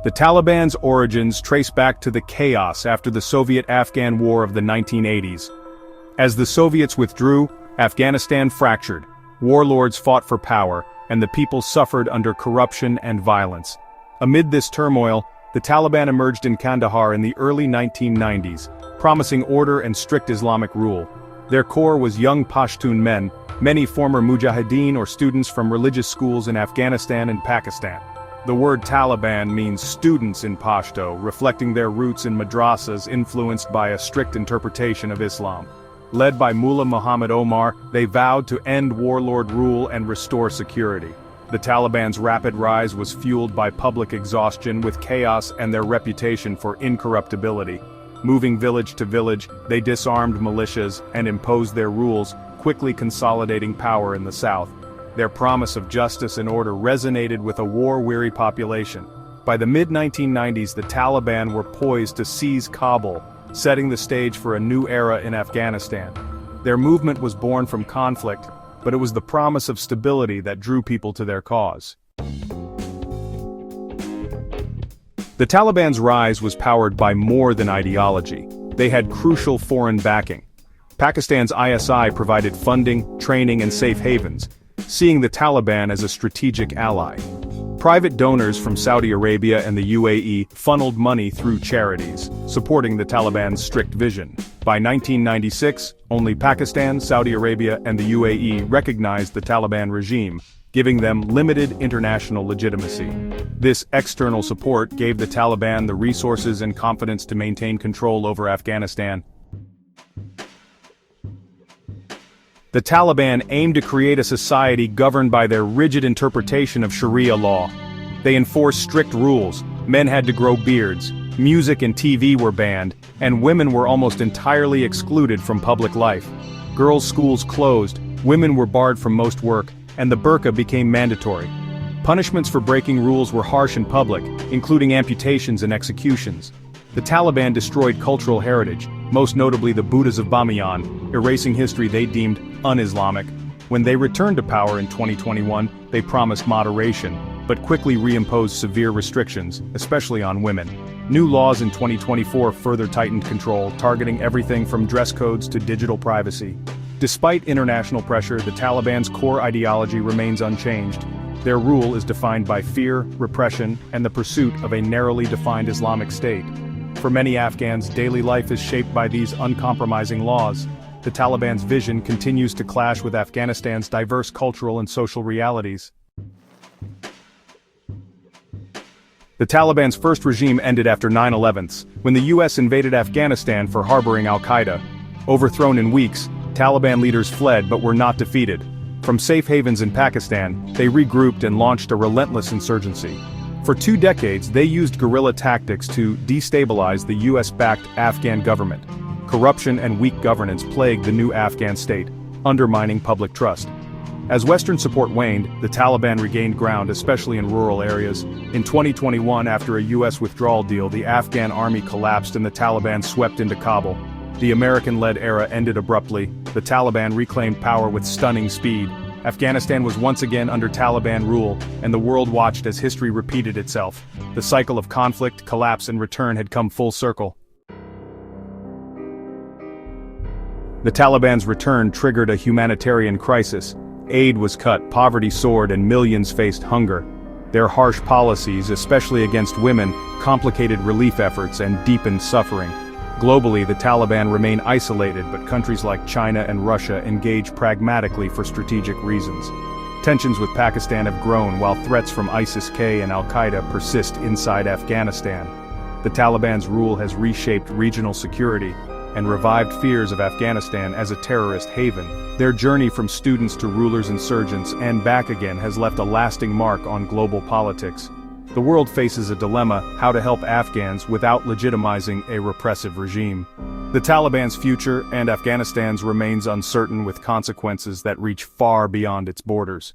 The Taliban's origins trace back to the chaos after the Soviet-Afghan War of the 1980s. As the Soviets withdrew, Afghanistan fractured, warlords fought for power, and the people suffered under corruption and violence. Amid this turmoil, the Taliban emerged in Kandahar in the early 1990s, promising order and strict Islamic rule. Their core was young Pashtun men, many former mujahideen or students from religious schools in Afghanistan and Pakistan. The word Taliban means students in Pashto, reflecting their roots in madrasas influenced by a strict interpretation of Islam. Led by Mullah Muhammad Omar, they vowed to end warlord rule and restore security. The Taliban's rapid rise was fueled by public exhaustion with chaos and their reputation for incorruptibility. Moving village to village, they disarmed militias and imposed their rules, quickly consolidating power in the south. Their promise of justice and order resonated with a war-weary population. By the mid-1990s, the Taliban were poised to seize Kabul, setting the stage for a new era in Afghanistan. Their movement was born from conflict, but it was the promise of stability that drew people to their cause. The Taliban's rise was powered by more than ideology. They had crucial foreign backing. Pakistan's ISI provided funding, training, and safe havens, seeing the Taliban as a strategic ally. Private donors from Saudi Arabia and the UAE funneled money through charities, supporting the Taliban's strict vision. By 1996, only Pakistan, Saudi Arabia, and the UAE recognized the Taliban regime, giving them limited international legitimacy. This external support gave the Taliban the resources and confidence to maintain control over Afghanistan. The Taliban aimed to create a society governed by their rigid interpretation of Sharia law. They enforced strict rules, men had to grow beards, music and TV were banned, and women were almost entirely excluded from public life. Girls' schools closed, women were barred from most work, and the burqa became mandatory. Punishments for breaking rules were harsh in public, including amputations and executions. The Taliban destroyed cultural heritage, most notably the Buddhas of Bamiyan, erasing history they deemed un-Islamic. When they returned to power in 2021, they promised moderation, but quickly reimposed severe restrictions, especially on women. New laws in 2024 further tightened control, targeting everything from dress codes to digital privacy. Despite international pressure, the Taliban's core ideology remains unchanged. Their rule is defined by fear, repression, and the pursuit of a narrowly defined Islamic state. For many Afghans, daily life is shaped by these uncompromising laws. The Taliban's vision continues to clash with Afghanistan's diverse cultural and social realities. The Taliban's first regime ended after 9/11, when the US invaded Afghanistan for harboring Al-Qaeda. Overthrown in weeks, Taliban leaders fled but were not defeated. From safe havens in Pakistan, they regrouped and launched a relentless insurgency. For 2 decades, they used guerrilla tactics to destabilize the US-backed Afghan government. Corruption and weak governance plagued the new Afghan state, undermining public trust. As Western support waned, the Taliban regained ground, especially in rural areas. In 2021, after a US withdrawal deal, the Afghan army collapsed and the Taliban swept into Kabul. The American-led era ended abruptly. The Taliban reclaimed power with stunning speed. Afghanistan was once again under Taliban rule, and the world watched as history repeated itself. The cycle of conflict, collapse, and return had come full circle. The Taliban's return triggered a humanitarian crisis. Aid was cut, poverty soared, and millions faced hunger. Their harsh policies, especially against women, complicated relief efforts and deepened suffering. Globally, the Taliban remain isolated, but countries like China and Russia engage pragmatically for strategic reasons. Tensions with Pakistan have grown, while threats from ISIS-K and Al-Qaeda persist inside Afghanistan. The Taliban's rule has reshaped regional security and revived fears of Afghanistan as a terrorist haven. Their journey from students to rulers-insurgents and back again has left a lasting mark on global politics. The world faces a dilemma: how to help Afghans without legitimizing a repressive regime. The Taliban's future and Afghanistan's remains uncertain, with consequences that reach far beyond its borders.